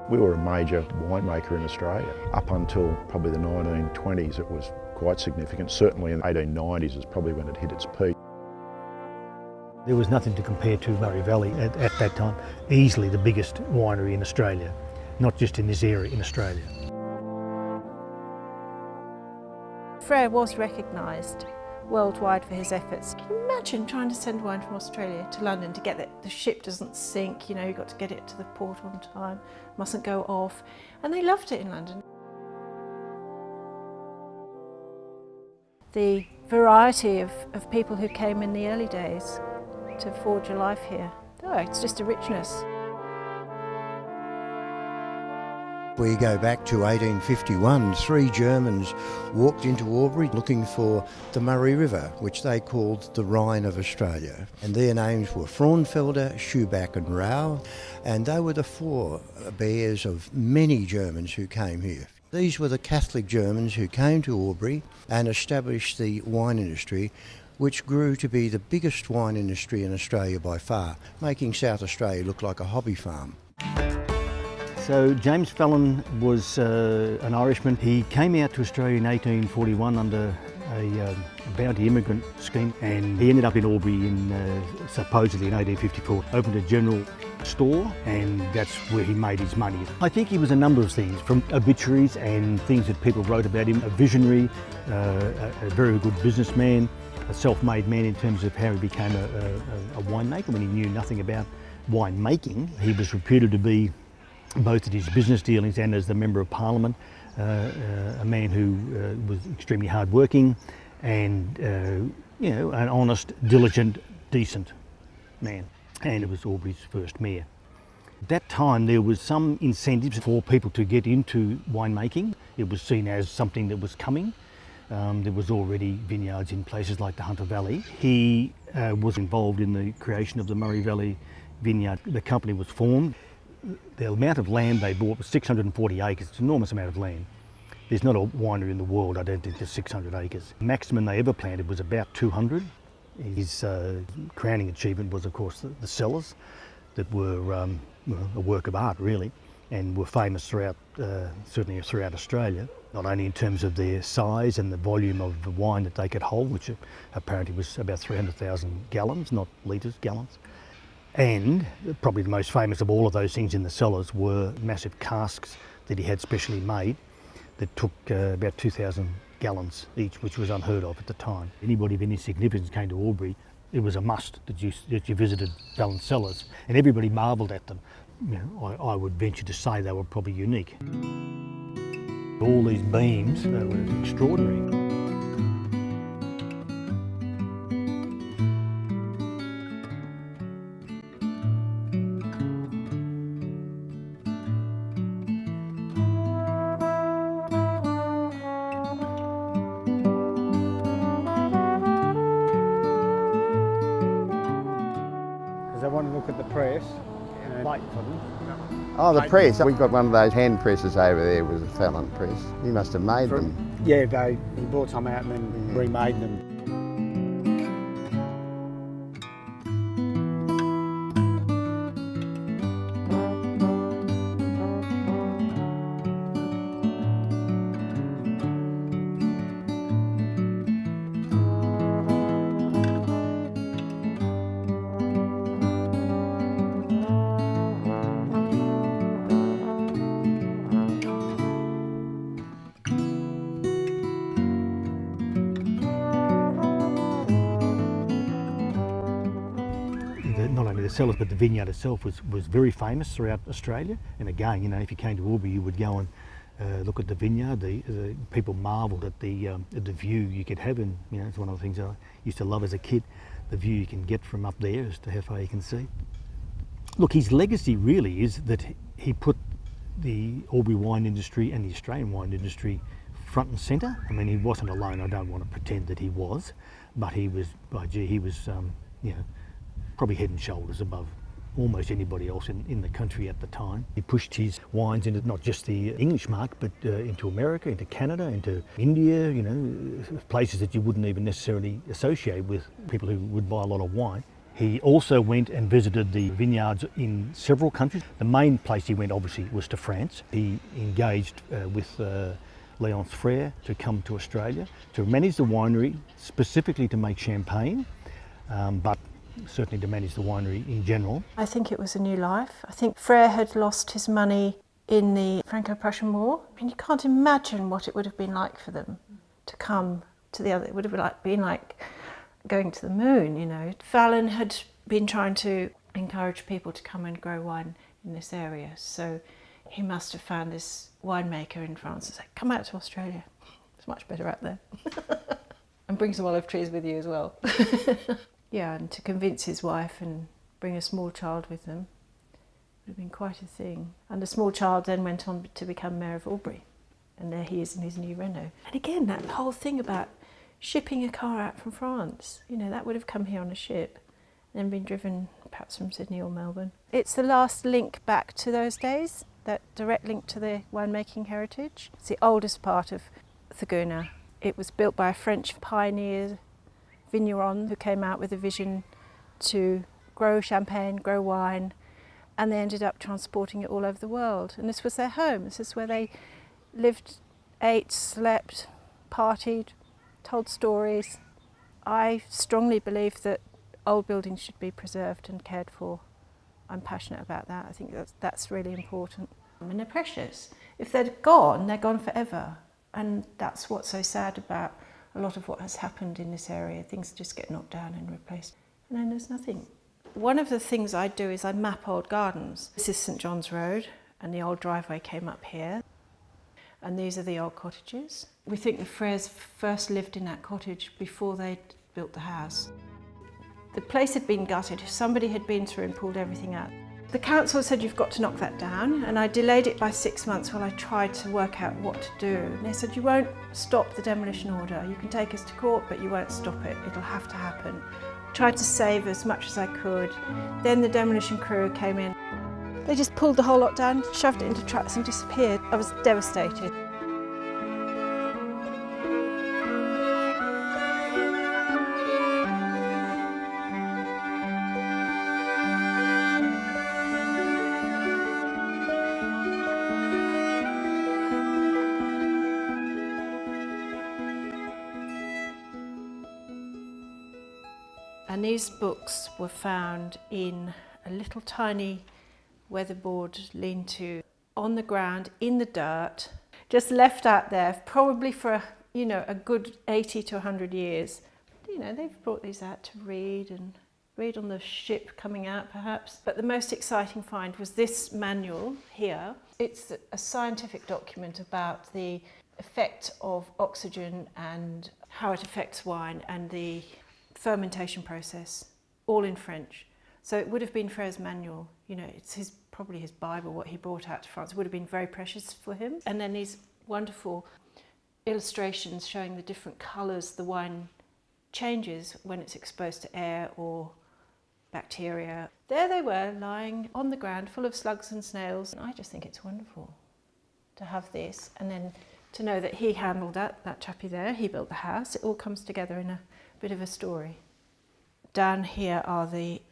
We were a major winemaker in Australia. Up until probably the 1920s it was quite significant. Certainly in the 1890s is probably when it hit its peak. There was nothing to compare to Murray Valley at that time. Easily the biggest winery in Australia, not just in this area, in Australia. Frere was recognised worldwide for his efforts. Can you imagine trying to send wine from Australia to London to get it? The ship doesn't sink, you've got to get it to the port on time, mustn't go off. And they loved it in London. The variety of people who came in the early days to forge a life here. Oh, it's just a richness. We go back to 1851, 3 Germans walked into Albury looking for the Murray River, which they called the Rhine of Australia. And their names were Frauenfelder, Schuback and Rau, and they were the forebears of many Germans who came here. These were the Catholic Germans who came to Albury and established the wine industry, which grew to be the biggest wine industry in Australia by far, making South Australia look like a hobby farm. So James Fallon was an Irishman. He came out to Australia in 1841 under a bounty immigrant scheme, and he ended up in Albury supposedly in 1854, opened a general store, and that's where he made his money. I think he was a number of things, from obituaries and things that people wrote about him, a visionary, a very good businessman, a self-made man in terms of how he became a winemaker when he knew nothing about winemaking. He was reputed to be, both at his business dealings and as the Member of Parliament, a man who was extremely hard-working and an honest, diligent, decent man. And it was Albury's first mayor. At that time there was some incentives for people to get into winemaking. It was seen as something that was coming. There was already vineyards in places like the Hunter Valley. He was involved in the creation of the Murray Valley Vineyard. The company was formed. The amount of land they bought was 640 acres. It's an enormous amount of land. There's not a winery in the world, I don't think, there's 600 acres. The maximum they ever planted was about 200. His crowning achievement was, of course, the cellars that were a work of art, really, and were famous throughout, certainly throughout Australia, not only in terms of their size and the volume of the wine that they could hold, which apparently was about 300,000 gallons, not litres, gallons. And probably the most famous of all of those things in the cellars were massive casks that he had specially made that took about 2,000 gallons each, which was unheard of at the time. Anybody of any significance came to Albury, it was a must that you visited Fallon's cellars, and everybody marvelled at them. I would venture to say they were probably unique. All these beams were extraordinary. I want to look at the press and wait for them. Oh, the press. We've got one of those hand presses over there. It was a Fallon press. He must have made them. Yeah, he bought some out and then remade them. Not only the cellars, but the vineyard itself was very famous throughout Australia. And again, if you came to Albury, you would go and look at the vineyard. The people marvelled at the view you could have, and it's one of the things I used to love as a kid, the view you can get from up there as to how far you can see. Look, his legacy really is that he put the Albury wine industry and the Australian wine industry front and centre. I mean, he wasn't alone. I don't want to pretend that he was, but he was. He was, probably head and shoulders above almost anybody else in the country at the time. He pushed his wines into not just the English market, but into America, into Canada, into India, places that you wouldn't even necessarily associate with people who would buy a lot of wine. He also went and visited the vineyards in several countries. The main place he went obviously was to France. He engaged with Léonce Frère to come to Australia to manage the winery, specifically to make champagne, but certainly to manage the winery in general. I think it was a new life. I think Frère had lost his money in the Franco-Prussian War. I mean, you can't imagine what it would have been like for them to come to the other. It would have been like going to the moon, you know. Fallon had been trying to encourage people to come and grow wine in this area, so he must have found this winemaker in France and said, come out to Australia, it's much better out there. And bring some olive trees with you as well. Yeah, and to convince his wife and bring a small child with them would have been quite a thing. And the small child then went on to become Mayor of Albury, and there he is in his new Renault. And again, that whole thing about shipping a car out from France, you know, that would have come here on a ship and then been driven perhaps from Sydney or Melbourne. It's the last link back to those days, that direct link to the winemaking heritage. It's the oldest part of Thaguna. It was built by a French pioneer vigneron who came out with a vision to grow champagne, grow wine, and they ended up transporting it all over the world. And this was their home. This is where they lived, ate, slept, partied, told stories. I strongly believe that old buildings should be preserved and cared for. I'm passionate about that. I think that's really important. And they're precious. If they're gone forever. And that's what's so sad about a lot of what has happened in this area. Things just get knocked down and replaced. And then there's nothing. One of the things I do is I map old gardens. This is St John's Road, and the old driveway came up here. And these are the old cottages. We think the Frères first lived in that cottage before they'd built the house. The place had been gutted. Somebody had been through and pulled everything out. The council said, you've got to knock that down, and I delayed it by 6 months while I tried to work out what to do. And they said, you won't stop the demolition order. You can take us to court, but you won't stop it. It'll have to happen. Tried to save as much as I could. Then the demolition crew came in. They just pulled the whole lot down, shoved it into trucks and disappeared. I was devastated. And these books were found in a little tiny weatherboard lean-to on the ground in the dirt, just left out there probably for a good 80 to 100 years. You know, they've brought these out to read on the ship coming out perhaps. But the most exciting find was this manual here. It's a scientific document about the effect of oxygen and how it affects wine and the fermentation process, all in French. So it would have been Frére's manual, it's probably his Bible, what he brought out to France. It would have been very precious for him. And then these wonderful illustrations showing the different colours the wine changes when it's exposed to air or bacteria. There they were, lying on the ground, full of slugs and snails. I just think it's wonderful to have this, and then to know that he handled that chappie there, he built the house. It all comes together in a bit of a story. Down here are the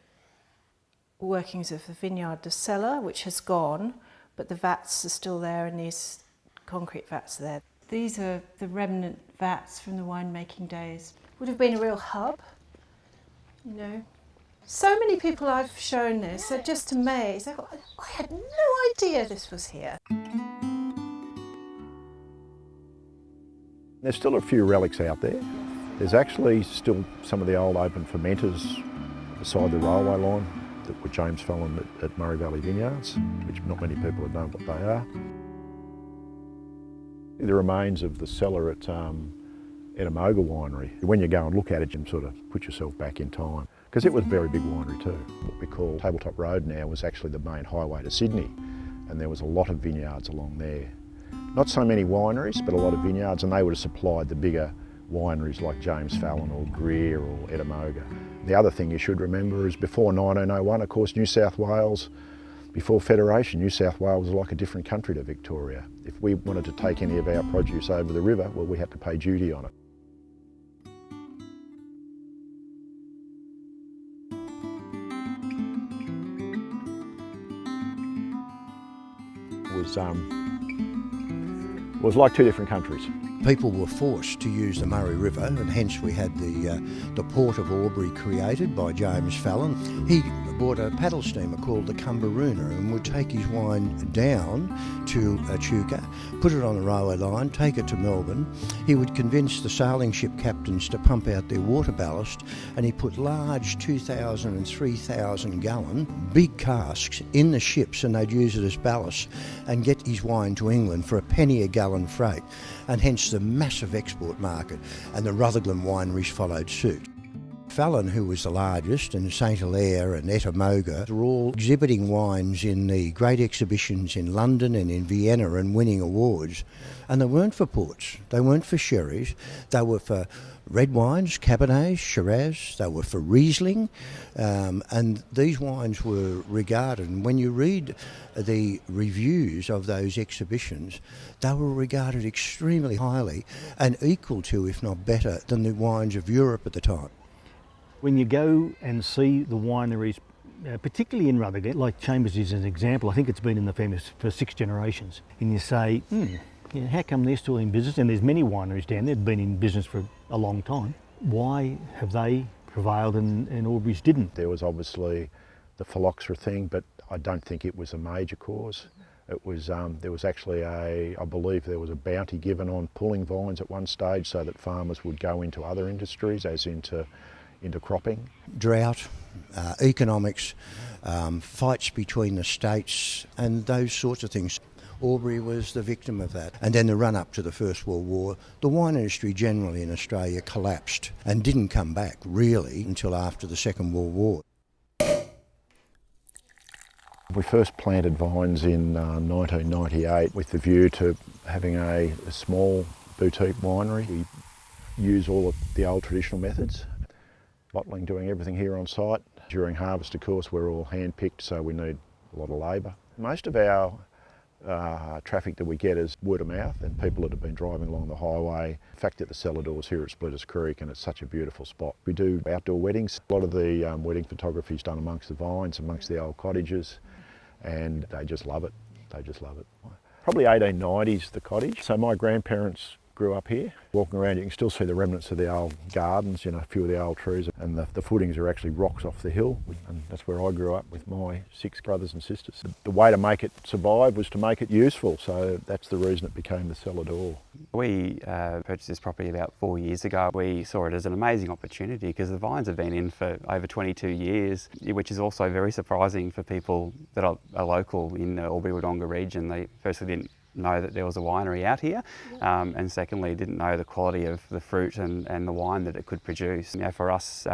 workings of the vineyard, the cellar, which has gone, but the vats are still there, and these concrete vats are there. These are the remnant vats from the winemaking days. Would have been a real hub, So many people I've shown this are just amazed. I had no idea this was here. There's still a few relics out there. There's actually still some of the old open fermenters beside the railway line that were James Fallon at Murray Valley Vineyards, which not many people would know what they are. The remains of the cellar at Edamoga Winery. When you go and look at it, you sort of put yourself back in time, because it was a very big winery too. What we call Tabletop Road now was actually the main highway to Sydney, and there was a lot of vineyards along there. Not so many wineries, but a lot of vineyards, and they would have supplied the bigger wineries like James Fallon or Greer or Edamoga. The other thing you should remember is before 1901, of course, New South Wales, before Federation, New South Wales was like a different country to Victoria. If we wanted to take any of our produce over the river, well, we had to pay duty on it. was like two different countries. People were forced to use the Murray River, and hence we had the port of Albury created by James Fallon. He bought a paddle steamer called the Cumberuna and would take his wine down to Echuca, put it on a railway line, take it to Melbourne. He would convince the sailing ship captains to pump out their water ballast, and he put large 2,000 and 3,000 gallon big casks in the ships, and they'd use it as ballast and get his wine to England for a penny a gallon freight, and hence the massive export market, and the Rutherglen wineries followed suit. Fallon, who was the largest, and St Hilaire and Etamoga were all exhibiting wines in the great exhibitions in London and in Vienna and winning awards. And they weren't for ports, they weren't for sherries, they were for red wines, Cabernets, Shiraz, they were for Riesling, and these wines were regarded, and when you read the reviews of those exhibitions, they were regarded extremely highly and equal to, if not better, than the wines of Europe at the time. When you go and see the wineries, particularly in Rutherglen, like Chambers is an example, I think it's been in the family for 6 generations, and you say, how come they're still in business? And there's many wineries down there that have been in business for a long time. Why have they prevailed and Albury's didn't? There was obviously the phylloxera thing, but I don't think it was a major cause. It was, there was actually I believe there was a bounty given on pulling vines at one stage so that farmers would go into other industries, as into cropping. Drought, economics, fights between the states and those sorts of things. Albury was the victim of that. And then the run up to the First World War, the wine industry generally in Australia collapsed and didn't come back really until after the Second World War. We first planted vines in 1998 with the view to having a small boutique winery. We use all of the old traditional methods. Bottling, doing everything here on site. During harvest, of course, we're all hand-picked, so we need a lot of labour. Most of our traffic that we get is word of mouth and people that have been driving along the highway. In fact, at the cellar doors here at Splitters Creek, and it's such a beautiful spot. We do outdoor weddings. A lot of the wedding photography is done amongst the vines, amongst the old cottages, and they just love it. They just love it. Probably 1890s, the cottage. So my grandparents grew up here. Walking around, you can still see the remnants of the old gardens, you know, a few of the old trees, and the footings are actually rocks off the hill, and that's where I grew up with my 6 brothers and sisters. The way to make it survive was to make it useful, so that's the reason it became the cellar door. We purchased this property about 4 years ago. We saw it as an amazing opportunity because the vines have been in for over 22 years, which is also very surprising for people that are local in the Albury-Wodonga region. They firstly didn't know that there was a winery out here, and secondly didn't know the quality of the fruit and the wine that it could produce. You know, for us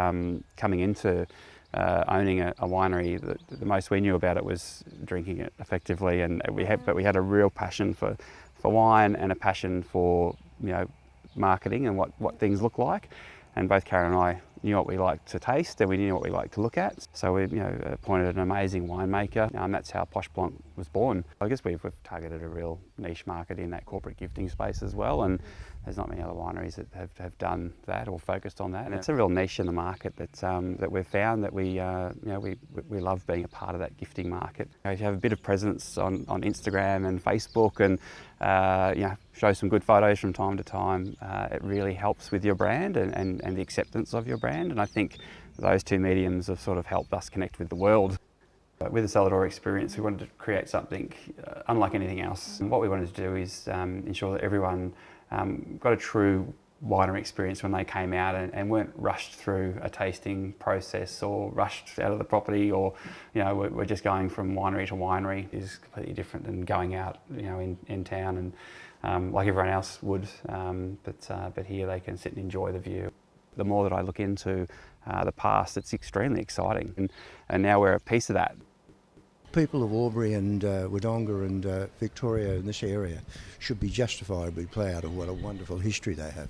coming into owning a winery, the most we knew about it was drinking it effectively, and we had a real passion for wine and a passion for, you know, marketing and what things look like. And both Karen and I knew what we liked to taste and we knew what we liked to look at. So we appointed an amazing winemaker. That's how Posh Blanc was born. I guess we've targeted a real niche market in that corporate gifting space as well, and there's not many other wineries that have done that or focused on that. And it's a real niche in the market that we've found that we love being a part of that gifting market. If you have a bit of presence on Instagram and Facebook and show some good photos from time to time, it really helps with your brand and the acceptance of your brand. And I think those two mediums have sort of helped us connect with the world. With the cellar door experience, we wanted to create something unlike anything else. And what we wanted to do is ensure that everyone got a true winery experience when they came out and weren't rushed through a tasting process or rushed out of the property, or we're just going from winery to winery is completely different than going out in town and like everyone else would, but here they can sit and enjoy the view. The more that I look into the past, it's extremely exciting, and now we're a piece of that. People of Albury and Wodonga and Victoria in this area should be justifiably proud of what a wonderful history they have.